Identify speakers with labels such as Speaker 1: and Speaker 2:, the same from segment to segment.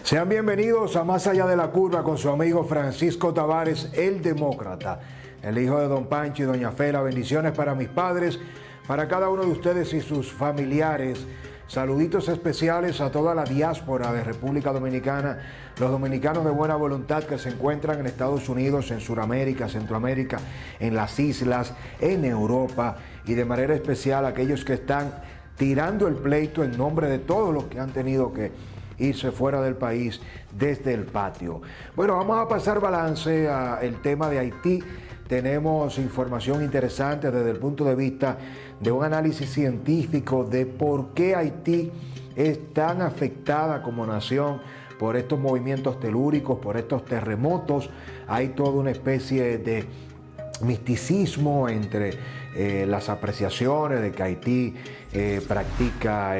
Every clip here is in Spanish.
Speaker 1: Sean bienvenidos a Más Allá de la Curva con su amigo Francisco Tavares, el Demócrata, el hijo de Don Pancho y Doña Fela. Bendiciones para mis padres, para cada uno de ustedes y sus familiares. Saluditos especiales a toda la diáspora de República Dominicana, los dominicanos de buena voluntad que se encuentran en Estados Unidos, en Sudamérica, Centroamérica, en las islas, en Europa, y de manera especial aquellos que están tirando el pleito en nombre de todos los que han tenido que irse fuera del país desde el patio. Bueno, vamos a pasar balance al tema de Haití. Tenemos información interesante desde el punto de vista de un análisis científico de por qué Haití es tan afectada como nación por estos movimientos telúricos, por estos terremotos. Hay toda una especie de misticismo entre las apreciaciones de que Haití practica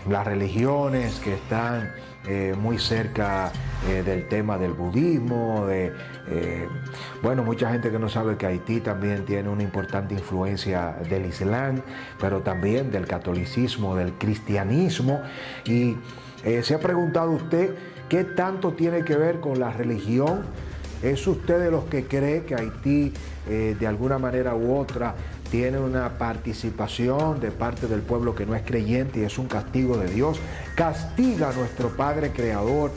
Speaker 1: las religiones que están muy cerca del tema del budismo, bueno, mucha gente que no sabe que Haití también tiene una importante influencia del Islam, pero también del catolicismo, del cristianismo. Y se ha preguntado usted qué tanto tiene que ver con la religión. ¿Es usted de los que cree que Haití de alguna manera u otra tiene una participación de parte del pueblo que no es creyente y es un castigo de Dios? ¿Castiga a nuestro Padre Creador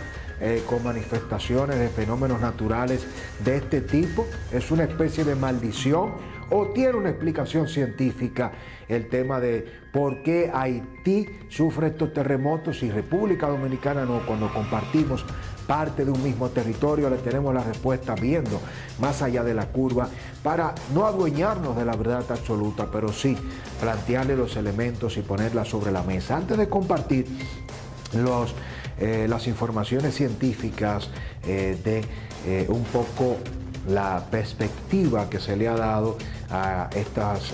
Speaker 1: con manifestaciones de fenómenos naturales de este tipo? ¿Es una especie de maldición o tiene una explicación científica el tema de por qué Haití sufre estos terremotos y República Dominicana no? Cuando compartimos parte de un mismo territorio, le tenemos la respuesta viendo más allá de la curva para no adueñarnos de la verdad absoluta, pero sí plantearle los elementos y ponerla sobre la mesa. Antes de compartir las informaciones científicas de un poco la perspectiva que se le ha dado a estas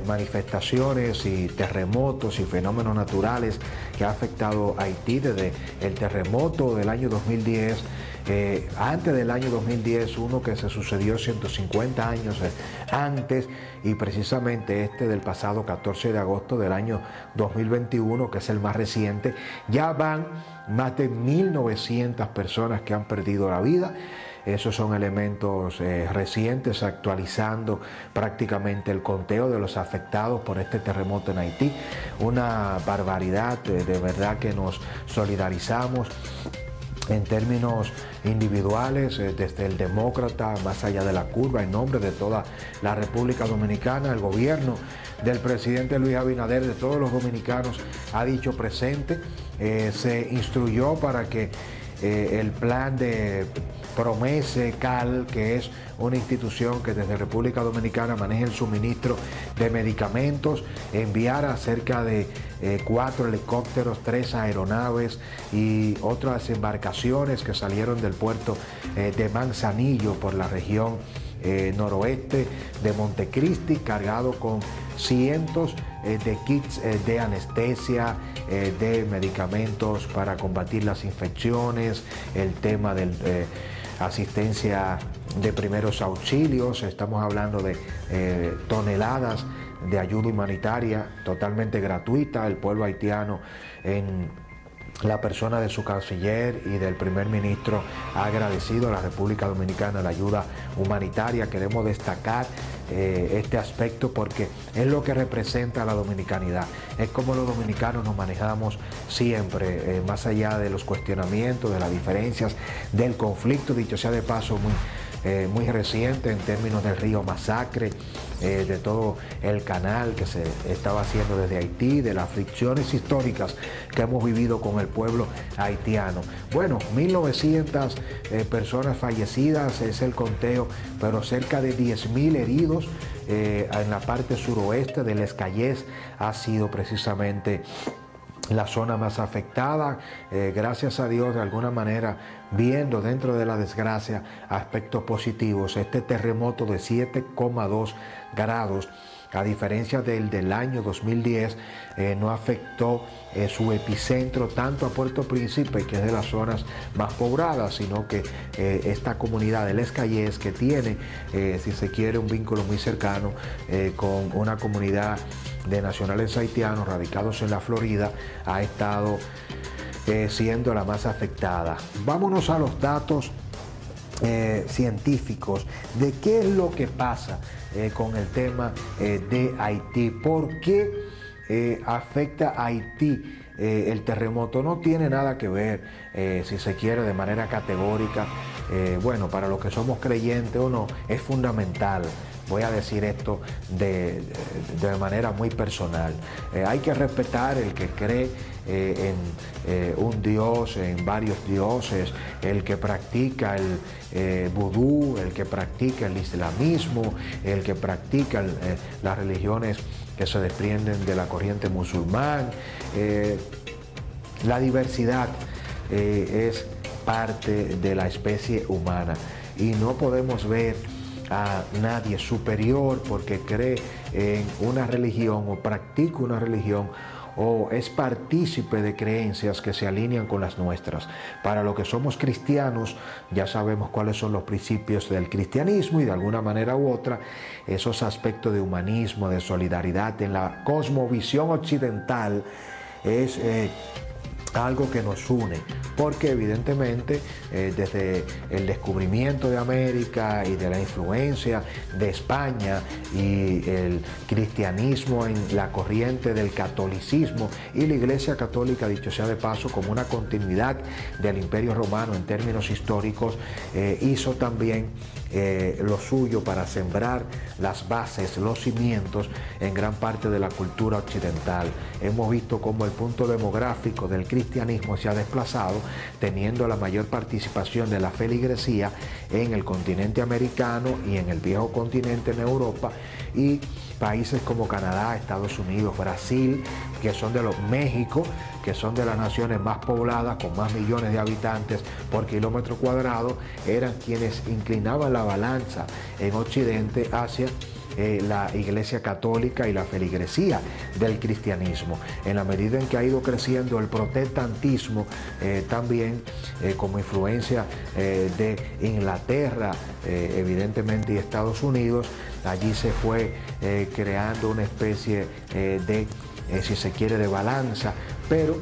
Speaker 1: manifestaciones y terremotos y fenómenos naturales que ha afectado a Haití desde el terremoto del año 2010, antes del año 2010, uno que se sucedió 150 años antes, y precisamente este del pasado 14 de agosto del año 2021, que es el más reciente. Ya van más de 1.900 personas que han perdido la vida. Esos son elementos recientes, actualizando prácticamente el conteo de los afectados por este terremoto en Haití. Una barbaridad, de verdad que nos solidarizamos en términos individuales, desde el Demócrata, más allá de la curva, en nombre de toda la República Dominicana. El gobierno del presidente Luis Abinader, de todos los dominicanos, ha dicho presente. Se instruyó para que el plan de Promese Cal, que es una institución que desde República Dominicana maneja el suministro de medicamentos, enviara cerca de 4 helicópteros, 3 aeronaves y otras embarcaciones que salieron del puerto de Manzanillo por la región noroeste de Montecristi, cargado con cientos de kits de anestesia, de medicamentos para combatir las infecciones, el tema de asistencia de primeros auxilios. Estamos hablando de toneladas de ayuda humanitaria totalmente gratuita. El pueblo haitiano, en la persona de su canciller y del primer ministro, ha agradecido a la República Dominicana la ayuda humanitaria. Queremos destacar este aspecto porque es lo que representa la dominicanidad. Es como los dominicanos nos manejamos siempre, más allá de los cuestionamientos, de las diferencias, del conflicto, dicho sea de paso, muy reciente en términos del río Masacre, de todo el canal que se estaba haciendo desde Haití, de las fricciones históricas que hemos vivido con el pueblo haitiano. Bueno, 1.900 personas fallecidas es el conteo, pero cerca de 10.000 heridos. En la parte suroeste del Escayés ha sido precisamente la zona más afectada. Gracias a Dios, de alguna manera, viendo dentro de la desgracia aspectos positivos. Este terremoto de 7,2 grados, a diferencia del año 2010, no afectó su epicentro tanto a Puerto Príncipe, que es de las zonas más pobladas, sino que esta comunidad del Escayés, que tiene, si se quiere, un vínculo muy cercano con una comunidad de nacionales haitianos radicados en la Florida, ha estado siendo la más afectada. Vámonos a los datos científicos de qué es lo que pasa con el tema de Haití. ¿Por qué afecta a Haití el terremoto? No tiene nada que ver, si se quiere, de manera categórica. Bueno, para los que somos creyentes o no, es fundamental. Voy a decir esto de manera muy personal. Hay que respetar el que cree en un dios, en varios dioses, el que practica el vudú, el que practica el islamismo, el que practica las religiones que se desprenden de la corriente musulmán. La diversidad es parte de la especie humana y no podemos ver a nadie superior porque cree en una religión o practica una religión o es partícipe de creencias que se alinean con las nuestras. Para los que somos cristianos, ya sabemos cuáles son los principios del cristianismo y de alguna manera u otra, esos aspectos de humanismo, de solidaridad en la cosmovisión occidental es algo que nos une, porque evidentemente desde el descubrimiento de América y de la influencia de España y el cristianismo en la corriente del catolicismo y la Iglesia Católica, dicho sea de paso, como una continuidad del Imperio Romano en términos históricos, hizo también lo suyo para sembrar las bases, los cimientos en gran parte de la cultura occidental. Hemos visto cómo el punto demográfico del cristianismo se ha desplazado, teniendo la mayor participación de la feligresía en el continente americano y en el viejo continente en Europa, y países como Canadá, Estados Unidos, Brasil, que son de los México, que son de las naciones más pobladas, con más millones de habitantes por kilómetro cuadrado, eran quienes inclinaban la balanza en Occidente hacia la Iglesia Católica y la feligresía del cristianismo. En la medida en que ha ido creciendo el protestantismo, también como influencia de Inglaterra, evidentemente, y Estados Unidos, allí se fue creando una especie de, si se quiere, de balanza, pero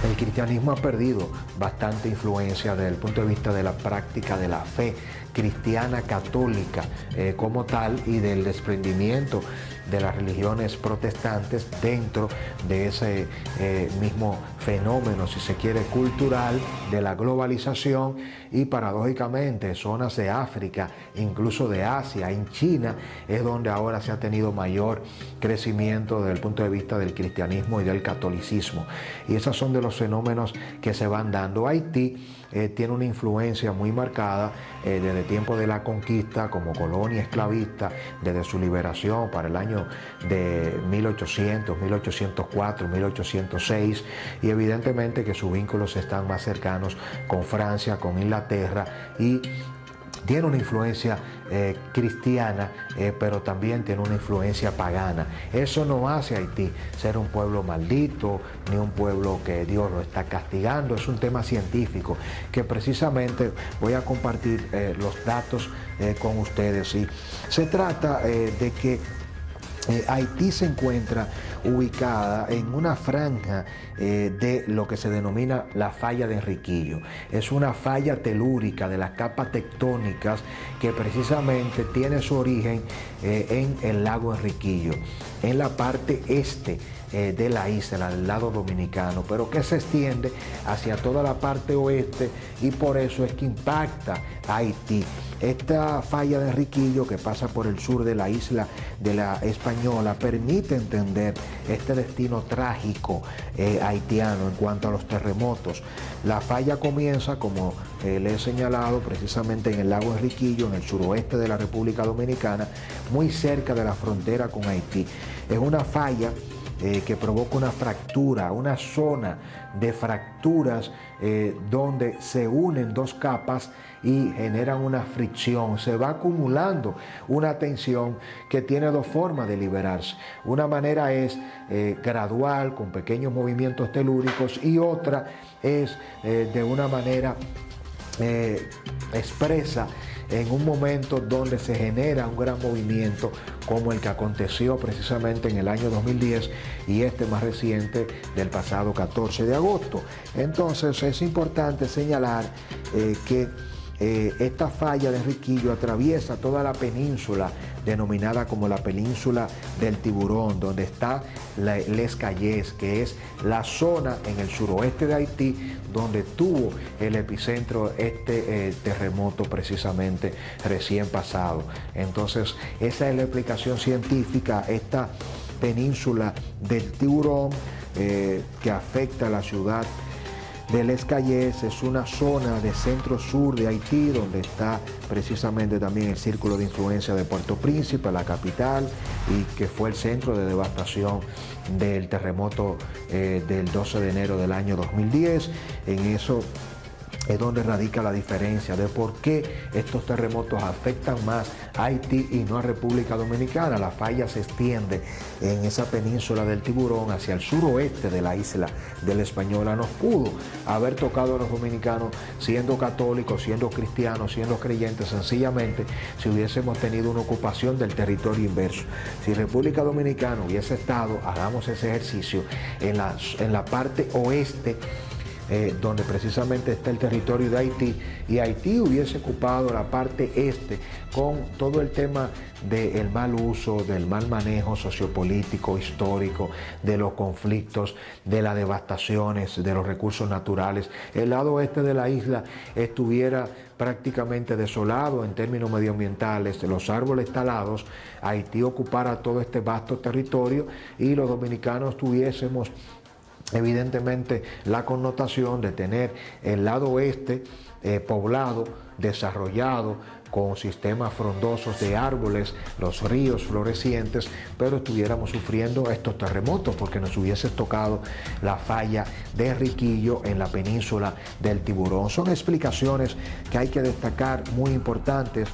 Speaker 1: el cristianismo ha perdido bastante influencia desde el punto de vista de la práctica de la fe cristiana católica como tal, y del desprendimiento de las religiones protestantes dentro de ese mismo fenómeno, si se quiere, cultural de la globalización. Y paradójicamente zonas de África, incluso de Asia, en China, es donde ahora se ha tenido mayor crecimiento desde el punto de vista del cristianismo y del catolicismo. Y esos son de los fenómenos que se van dando. Haití tiene una influencia muy marcada desde tiempo de la conquista como colonia esclavista, desde su liberación para el año de 1800, 1804, 1806, y evidentemente que sus vínculos están más cercanos con Francia, con Inglaterra, y tiene una influencia cristiana, pero también tiene una influencia pagana. Eso no hace a Haití ser un pueblo maldito, ni un pueblo que Dios lo está castigando. Es un tema científico que precisamente voy a compartir los datos con ustedes. Y se trata de que Haití se encuentra ubicada en una franja de lo que se denomina la falla de Enriquillo. Es una falla telúrica de las capas tectónicas que precisamente tiene su origen en el lago Enriquillo, en la parte este de la isla, del lado dominicano, pero que se extiende hacia toda la parte oeste, y por eso es que impacta a Haití. Esta falla de Enriquillo, que pasa por el sur de la isla de la Española, permite entender este destino trágico haitiano en cuanto a los terremotos. La falla comienza, como le he señalado, precisamente en el lago Enriquillo, en el suroeste de la República Dominicana, muy cerca de la frontera con Haití. Es una falla que provoca una fractura, una zona de fracturas donde se unen dos capas y generan una fricción. Se va acumulando una tensión que tiene dos formas de liberarse. Una manera es gradual, con pequeños movimientos telúricos, y otra es de una manera expresa en un momento donde se genera un gran movimiento como el que aconteció precisamente en el año 2010 y este más reciente del pasado 14 de agosto. Entonces es importante señalar que esta falla de Enriquillo atraviesa toda la península denominada como la península del Tiburón, donde está Les Cayes, que es la zona en el suroeste de Haití donde tuvo el epicentro este terremoto precisamente recién pasado. Entonces esa es la explicación científica, esta península del Tiburón que afecta a la ciudad de Les Cayes. Es una zona de centro-sur de Haití donde está precisamente también el círculo de influencia de Puerto Príncipe, la capital, y que fue el centro de devastación del terremoto del 12 de enero del año 2010. En eso es donde radica la diferencia de por qué estos terremotos afectan más a Haití y no a República Dominicana. La falla se extiende en esa península del Tiburón hacia el suroeste de la isla de La Española. Nos pudo haber tocado a los dominicanos siendo católicos, siendo cristianos, siendo creyentes, sencillamente si hubiésemos tenido una ocupación del territorio inverso. Si República Dominicana hubiese estado, hagamos ese ejercicio, en la parte oeste, donde precisamente está el territorio de Haití, y Haití hubiese ocupado la parte este con todo el tema del mal uso, del mal manejo sociopolítico, histórico, de los conflictos, de las devastaciones, de los recursos naturales. El lado oeste de la isla estuviera prácticamente desolado en términos medioambientales, los árboles talados, Haití ocupara todo este vasto territorio y los dominicanos tuviésemos evidentemente la connotación de tener el lado oeste poblado, desarrollado, con sistemas frondosos de árboles, los ríos florecientes, pero estuviéramos sufriendo estos terremotos porque nos hubiese tocado la falla de Enriquillo en la península del Tiburón. Son explicaciones que hay que destacar, muy importantes,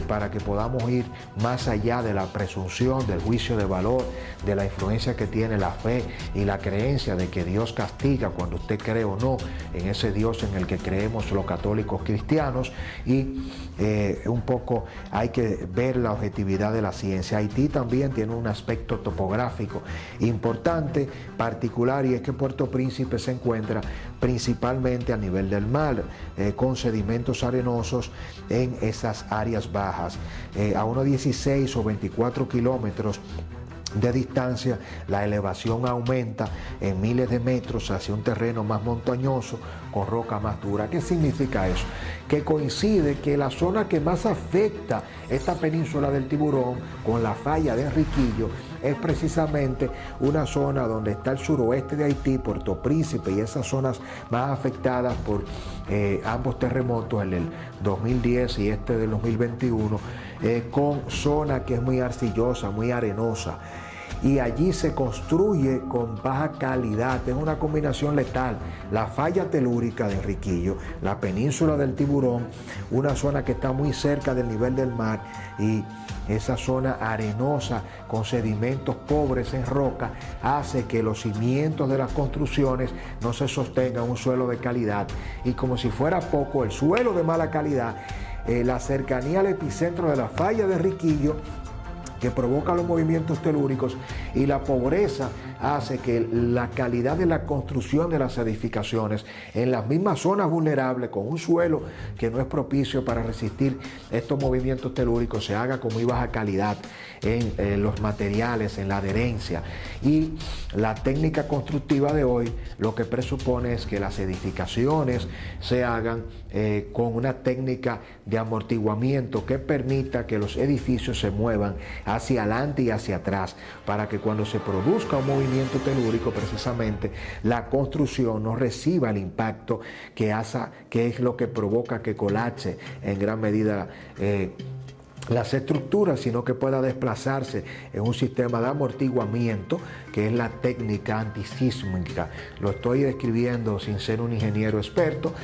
Speaker 1: para que podamos ir más allá de la presunción, del juicio de valor, de la influencia que tiene la fe y la creencia de que Dios castiga cuando usted cree o no en ese Dios en el que creemos los católicos cristianos, y un poco hay que ver la objetividad de la ciencia. Haití también tiene un aspecto topográfico importante, particular, y es que Puerto Príncipe se encuentra principalmente a nivel del mar, con sedimentos arenosos en esas áreas bajas. A unos 16 o 24 kilómetros de distancia, la elevación aumenta en miles de metros hacia un terreno más montañoso con roca más dura. ¿Qué significa eso? Que coincide que la zona que más afecta esta península del Tiburón con la falla de Enriquillo es precisamente una zona donde está el suroeste de Haití, Puerto Príncipe, y esas zonas más afectadas por ambos terremotos, el del 2010 y este del 2021, con zona que es muy arcillosa, muy arenosa. Y allí se construye con baja calidad, es una combinación letal. La falla telúrica de Enriquillo, la península del Tiburón, una zona que está muy cerca del nivel del mar, y esa zona arenosa con sedimentos pobres en roca hace que los cimientos de las construcciones no se sostengan en un suelo de calidad. Y como si fuera poco, el suelo de mala calidad, la cercanía al epicentro de la falla de Enriquillo, que provoca los movimientos telúricos, y la pobreza hace que la calidad de la construcción de las edificaciones en las mismas zonas vulnerables, con un suelo que no es propicio para resistir estos movimientos telúricos, se haga con muy baja calidad en los materiales, en la adherencia. Y la técnica constructiva de hoy lo que presupone es que las edificaciones se hagan con una técnica de amortiguamiento que permita que los edificios se muevan hacia adelante y hacia atrás, para que cuando se produzca un movimiento telúrico, precisamente la construcción no reciba el impacto que es lo que provoca que colapse en gran medida las estructuras, sino que pueda desplazarse en un sistema de amortiguamiento que es la técnica antisísmica. Lo estoy describiendo sin ser un ingeniero experto,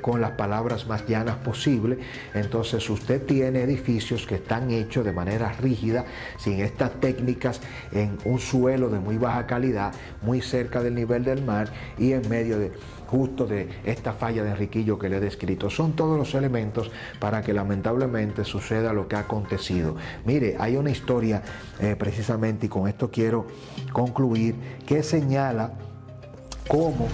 Speaker 1: con las palabras más llanas posible. Entonces usted tiene edificios que están hechos de manera rígida, sin estas técnicas, en un suelo de muy baja calidad, muy cerca del nivel del mar y en medio de justo de esta falla de Enriquillo que le he descrito. Son todos los elementos para que lamentablemente suceda lo que ha acontecido. Mire, hay una historia precisamente, y con esto quiero concluir, que señala cómo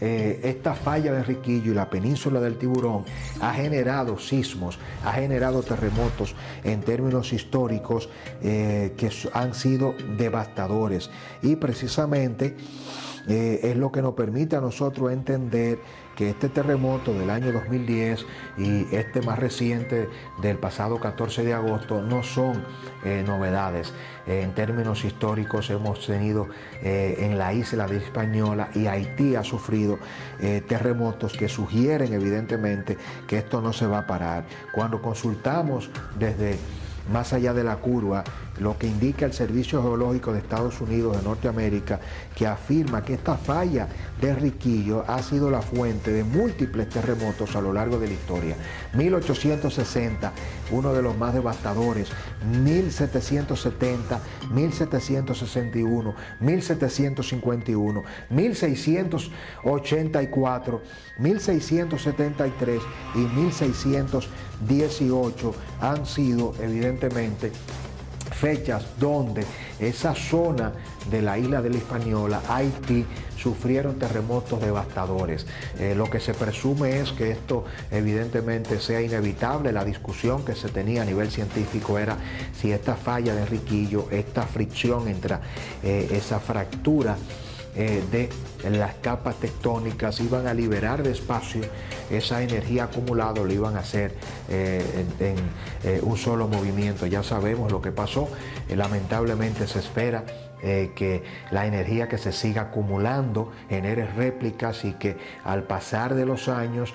Speaker 1: esta falla de Enriquillo y la península del Tiburón ha generado sismos, ha generado terremotos en términos históricos que han sido devastadores, y precisamente es lo que nos permite a nosotros entender que este terremoto del año 2010 y este más reciente del pasado 14 de agosto no son novedades. En términos históricos hemos tenido en la isla de Hispaniola, y Haití ha sufrido terremotos que sugieren evidentemente que esto no se va a parar. Cuando consultamos desde más allá de la curva, lo que indica el Servicio Geológico de Estados Unidos de Norteamérica, que afirma que esta falla de Enriquillo ha sido la fuente de múltiples terremotos a lo largo de la historia. 1860, uno de los más devastadores, 1770, 1761, 1751, 1684, 1673 y 1618 han sido evidentemente fechas donde esa zona de la isla de la Hispaniola, Haití, sufrieron terremotos devastadores. Lo que se presume es que esto evidentemente sea inevitable. La discusión que se tenía a nivel científico era si esta falla de Enriquillo, esta fricción entre esa fractura de las capas tectónicas, iban a liberar despacio esa energía acumulada, lo iban a hacer en un solo movimiento. Ya sabemos lo que pasó. Lamentablemente se espera que la energía que se siga acumulando genere réplicas, y que al pasar de los años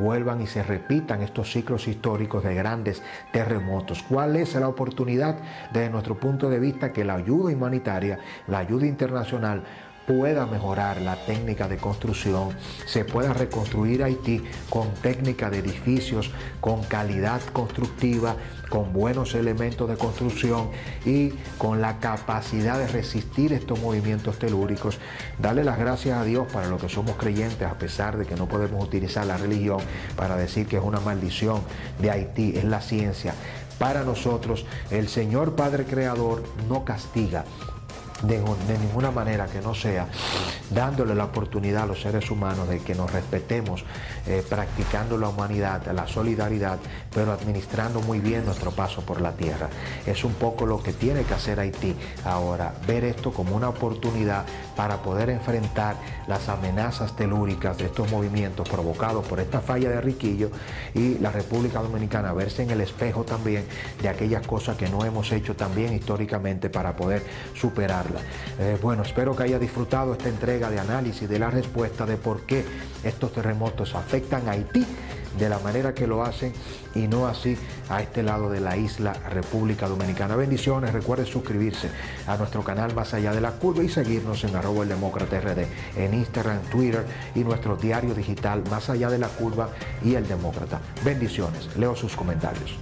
Speaker 1: vuelvan y se repitan estos ciclos históricos de grandes terremotos. ¿Cuál es la oportunidad desde nuestro punto de vista? Que la ayuda humanitaria, la ayuda internacional pueda mejorar la técnica de construcción, se pueda reconstruir Haití con técnica de edificios, con calidad constructiva, con buenos elementos de construcción y con la capacidad de resistir estos movimientos telúricos. Darle las gracias a Dios para lo que somos creyentes, a pesar de que no podemos utilizar la religión para decir que es una maldición de Haití, es la ciencia. Para nosotros, el Señor Padre Creador no castiga de ninguna manera que no sea dándole la oportunidad a los seres humanos de que nos respetemos, practicando la humanidad, la solidaridad, pero administrando muy bien nuestro paso por la tierra. Es un poco lo que tiene que hacer Haití ahora, ver esto como una oportunidad para poder enfrentar las amenazas telúricas de estos movimientos provocados por esta falla de Enriquillo, y la República Dominicana verse en el espejo también de aquellas cosas que no hemos hecho también históricamente para poder superarlas. Bueno, espero que haya disfrutado esta entrega de análisis de la respuesta de por qué estos terremotos afectan a Haití de la manera que lo hacen y no así a este lado de la isla República Dominicana. Bendiciones. Recuerde suscribirse a nuestro canal Más Allá de la Curva y seguirnos en @eldemócrata_rd en Instagram, Twitter y nuestro diario digital Más Allá de la Curva y El Demócrata. Bendiciones. Leo sus comentarios.